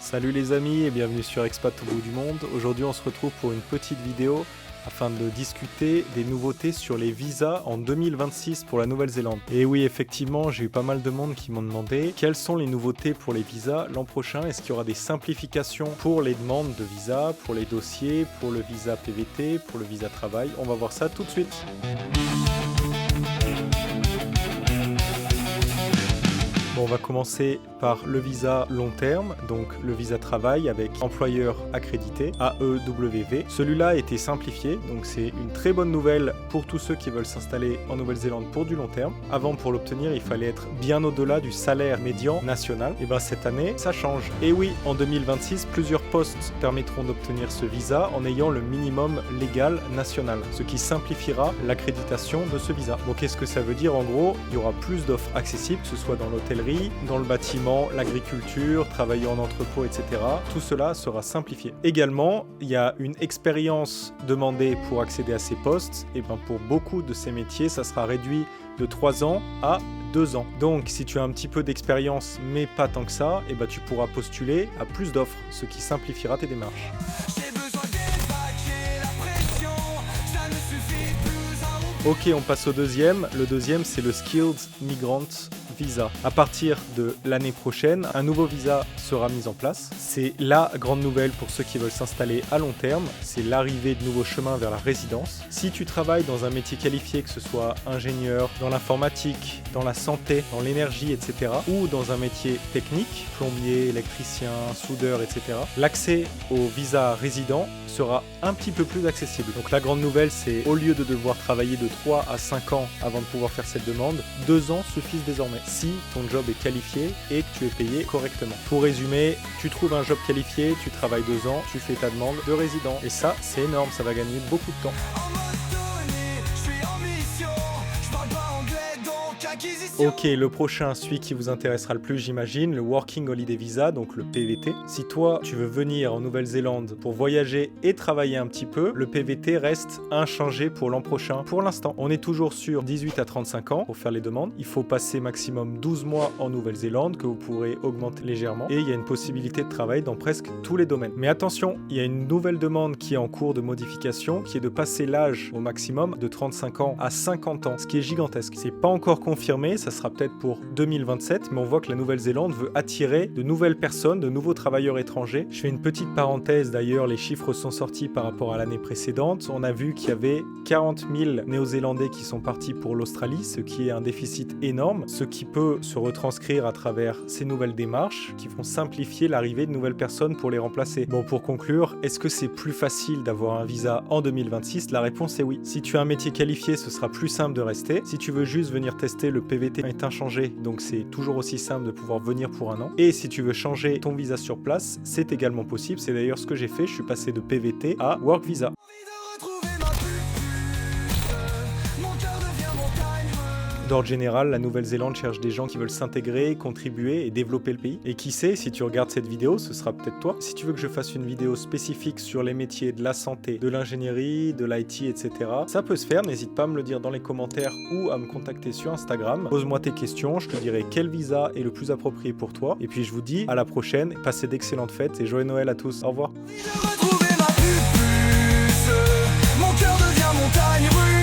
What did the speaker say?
Salut les amis et bienvenue sur Expat au bout du monde. Aujourd'hui on se retrouve pour une petite vidéo afin de discuter des nouveautés sur les visas en 2026 pour la Nouvelle-Zélande. Et oui, effectivement, j'ai eu pas mal de monde qui m'ont demandé quelles sont les nouveautés pour les visas l'an prochain. Est-ce qu'il y aura des simplifications pour les demandes de visa, pour les dossiers, pour le visa PVT, pour le visa travail? On va voir ça tout de suite. Bon, on va commencer par le visa long terme, donc le visa travail avec employeur accrédité, AEWV. Celui-là a été simplifié, donc c'est une très bonne nouvelle pour tous ceux qui veulent s'installer en Nouvelle-Zélande pour du long terme. Avant, pour l'obtenir, il fallait être bien au-delà du salaire médian national. Et bien cette année, ça change. Et oui, en 2026, plusieurs postes permettront d'obtenir ce visa en ayant le minimum légal national, ce qui simplifiera l'accréditation de ce visa. Bon, qu'est-ce que ça veut dire? En gros, il y aura plus d'offres accessibles, que ce soit dans l'hôtellerie, dans le bâtiment, l'agriculture, travailler en entrepôt, etc. Tout cela sera simplifié. Également, il y a une expérience demandée pour accéder à ces postes. Et bien pour beaucoup de ces métiers, ça sera réduit de 3 ans à 2 ans. Donc si tu as un petit peu d'expérience, mais pas tant que ça, et ben tu pourras postuler à plus d'offres, ce qui simplifiera tes démarches. Ok, on passe au deuxième. Le deuxième, c'est le Skilled Migrant Visa. À partir de l'année prochaine, un nouveau visa sera mis en place. C'est la grande nouvelle pour ceux qui veulent s'installer à long terme. C'est l'arrivée de nouveaux chemins vers la résidence. Si tu travailles dans un métier qualifié, que ce soit ingénieur, dans l'informatique, dans la santé, dans l'énergie, etc., ou dans un métier technique, plombier, électricien, soudeur, etc., l'accès au visa résident sera un petit peu plus accessible. Donc la grande nouvelle, c'est au lieu de devoir travailler de 3 à 5 ans avant de pouvoir faire cette demande, 2 ans suffisent désormais si ton job est qualifié et que tu es payé correctement. Pour résumer, tu trouves un job qualifié, tu travailles 2 ans, tu fais ta demande de résident. Et ça, c'est énorme, ça va gagner beaucoup de temps. Ok, le prochain, celui qui vous intéressera le plus, j'imagine, le Working Holiday Visa, donc le PVT. Si toi, tu veux venir en Nouvelle-Zélande pour voyager et travailler un petit peu, le PVT reste inchangé pour l'an prochain. Pour l'instant, on est toujours sur 18 à 35 ans pour faire les demandes. Il faut passer maximum 12 mois en Nouvelle-Zélande, que vous pourrez augmenter légèrement. Et il y a une possibilité de travail dans presque tous les domaines. Mais attention, il y a une nouvelle demande qui est en cours de modification, qui est de passer l'âge au maximum de 35 ans à 50 ans, ce qui est gigantesque. C'est pas encore confirmé, ça sera peut-être pour 2027, mais on voit que la Nouvelle-Zélande veut attirer de nouvelles personnes, de nouveaux travailleurs étrangers. Je fais une petite parenthèse d'ailleurs, les chiffres sont sortis par rapport à l'année précédente. On a vu qu'il y avait 40 000 Néo-Zélandais qui sont partis pour l'Australie, ce qui est un déficit énorme, ce qui peut se retranscrire à travers ces nouvelles démarches qui vont simplifier l'arrivée de nouvelles personnes pour les remplacer. Bon, pour conclure, est-ce que c'est plus facile d'avoir un visa en 2026? La réponse est oui. Si tu as un métier qualifié, ce sera plus simple de rester. Si tu veux juste venir tester, le PVT est inchangé, donc c'est toujours aussi simple de pouvoir venir pour un an. Et si tu veux changer ton visa sur place, c'est également possible. C'est d'ailleurs ce que j'ai fait, je suis passé de PVT à Work Visa. D'ordre général, la Nouvelle-Zélande cherche des gens qui veulent s'intégrer, contribuer et développer le pays. Et qui sait, si tu regardes cette vidéo, ce sera peut-être toi. Si tu veux que je fasse une vidéo spécifique sur les métiers de la santé, de l'ingénierie, de l'IT, etc., ça peut se faire. N'hésite pas à me le dire dans les commentaires ou à me contacter sur Instagram. Pose-moi tes questions, je te dirai quel visa est le plus approprié pour toi. Et puis je vous dis à la prochaine, passez d'excellentes fêtes et joyeux Noël à tous. Au revoir. Mon cœur devient montagne russe.